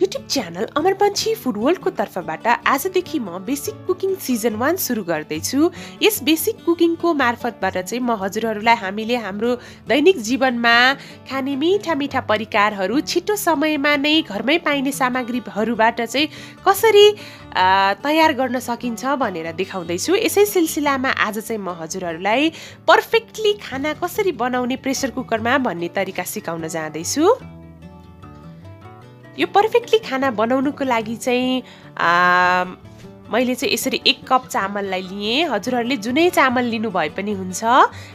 YouTube channel अमर पंछी food world को तर्फबाट आजदेखि म बेसिक कुकिङ सिजन 1 सुरु गर्दैछु। यस बेसिक कुकिङ को मार्फतबाट चाहिँ म हजुरहरूलाई हामीले हाम्रो दैनिक जीवनमा खाने मीठा मीठा परिकारहरू छिटो समयमा नै घरमै पाइने सामग्रीहरूबाट चाहिँ कसरी तयार गर्न सकिन्छ भनेर देखाउँदैछु। यसै सिलसिलामा आज चाहिँ म हजुरहरूलाई पर्फेक्टली खाना कसरी बनाउने प्रेसर कुकरमा भन्ने तरिका सिकाउन जाँदैछु। यो पर्फेक्टली खाना बनाउनुको लागि चाहिँ मैले चाहिँ यसरी 1 कप चामललाई लिएँ। हजुरहरूले जुनै चामल लिनु भए पनि हुन्छ।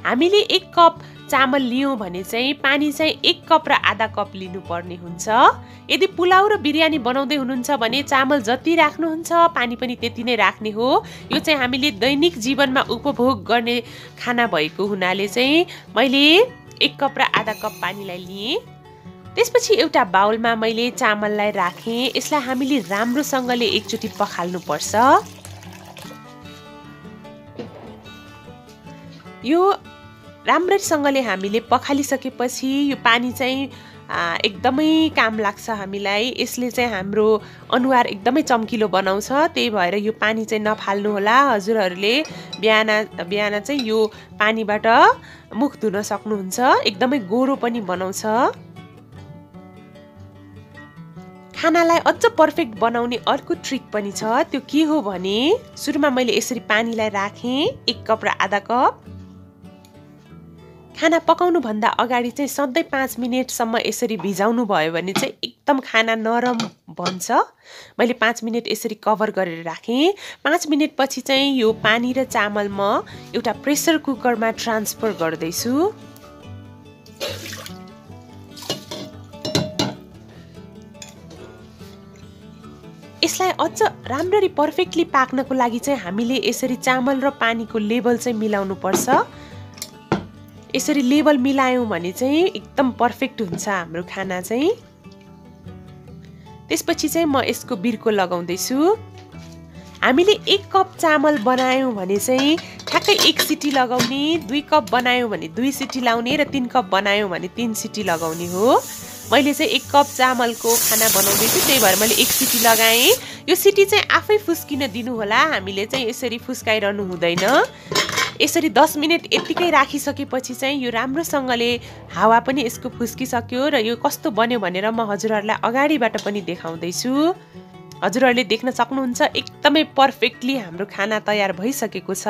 हामीले 1 कप चामल लियौँ भने चाहिँ पानी चाहिँ 1 कप र आधा कप लिनुपर्ने हुन्छ। यदि पुलाउ र बिरयानी बनाउँदै हुनुहुन्छ भने चामल जति राख्नुहुन्छ पानी पनि त्यति नै राख्ने हो। यो चाहिँ हामीले दैनिक जीवनमा उपभोग गर्ने खाना भएको हुनाले चाहिँ मैले 1 कप र आधा कप पानीलाई लिएँ। त्यसपछि एउटा बाउलमा मैले चामललाई राखेँ। यसलाई हामीले राम्रोसँगले एकचोटि पखाल्नु पर्छ। यो राम्रैसँगले हामीले पखालिसकेपछि यो पानी चाहिँ एकदमै काम लाग्छ हामीलाई। यसले चाहिँ हाम्रो अनुहार एकदमै चम्किलो बनाउँछ। त्यही भएर यो पानी चाहिँ नफाल्नु होला। हजुरहरूले बिहान चाहिँ यो पानीबाट मुख धुन सक्नुहुन्छ। एकदमै गोरो पनि बनाउँछ। खानालाई अझ पर्फेक्ट बनाउने अर्को ट्रिक पनि छ। त्यो के हो भने सुरुमा मैले यसरी पानीलाई राखेँ 1 कप र आधा कप। खाना पकाउनु भन्दा अगाडि चाहिँ सधैँ 5 मिनेटसम्म यसरी भिजाउनु भयो भने चाहिँ एकदम खाना नरम बन्छ। मैले 5 मिनेट यसरी कभर गरेर राखेँ। 5 मिनेट पछि चाहिँ यो पानी र चामल म एउटा प्रेसर कुकरमा ट्रान्सफर गर्दैछु। यसलाई अझ राम्ररी पर्फेक्टली पाक्नको लागि चाहिँ हामीले यसरी चामल र पानीको लेभल चाहिँ मिलाउनु पर्छ। यसरी लेभल मिलायौँ भने चाहिँ एकदम पर्फेक्ट हुन्छ हाम्रो खाना चाहिँ। त्यसपछि चाहिँ म यसको बिर्को लगाउँदैछु। हामीले 1 कप चामल बनायौँ भने चाहिँ ठ्याक्कै 1 सिटी लगाउने, 2 कप बनायौँ भने 2 सिटी लाउने र 3 कप बनायौँ भने 3 सिटी लगाउने हो। मैले चाहिँ 1 कप चामलको खाना बनाउँदैछु, त्यही भएर मैले 1 सिटी लगाएँ। यो सिटी चाहिँ आफै फुस्किन दिनु होला। हामीले चाहिँ यसरी फुस्काइरहनु हुँदैन। यसरी 10 मिनेट यतिकै राखिसकेपछि चाहिँ यो राम्रोसँगले हावा पनि यसको फुस्किसक्यो र यो कस्तो बन्यो भनेर म हजुरहरूलाई अगाडिबाट पनि देखाउँदैछु। हजुरहरूले देख्न सक्नुहुन्छ एकदमै पर्फेक्टली हाम्रो खाना तयार भइसकेको छ।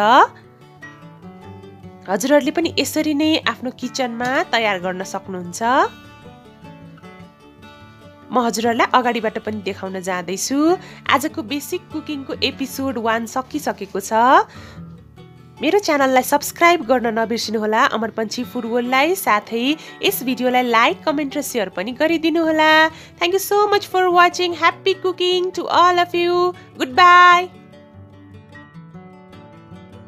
हजुरहरूले पनि यसरी नै आफ्नो किचनमा तयार गर्न सक्नुहुन्छ। म हजुरहरूलाई अगाडिबाट पनि देखाउन जाँदैछु। आजको बेसिक कुकिङको एपिसोड 1 सकिसकेको छ। मेरो च्यानललाई सब्स्क्राइब गर्न नबिर्सिनुहोला अमर पंछी फूड वर्ल्डलाई। साथै यस भिडियोलाई लाइक, कमेन्ट र शेयर पनि गरिदिनु होला। Thank you so much for watching. Happy cooking to all of you. Good by.